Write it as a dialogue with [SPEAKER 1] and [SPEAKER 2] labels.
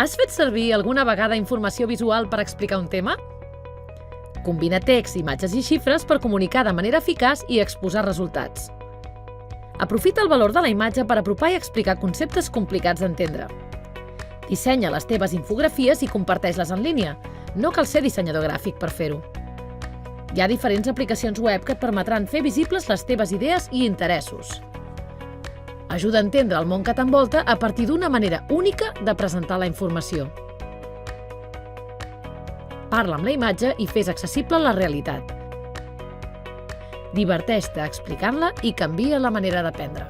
[SPEAKER 1] Has fet servir alguna vegada informació visual per explicar un tema? Combina text, imatges i xifres per comunicar de manera eficaç i exposar resultats. Aprofita el valor de la imatge per apropar i explicar conceptes complicats d'entendre. Dissenya les teves infografies i comparteix-les en línia. No cal ser dissenyador gràfic per fer-ho. Hi ha diferents aplicacions web que et permetran fer visibles les teves idees i interessos. Ajuda a entendre el món que t'envolta a partir d'una manera única de presentar la informació. Parla amb la imatge i fes accessible la realitat. Diverteix-te explicant-la i canvia la manera d'aprendre.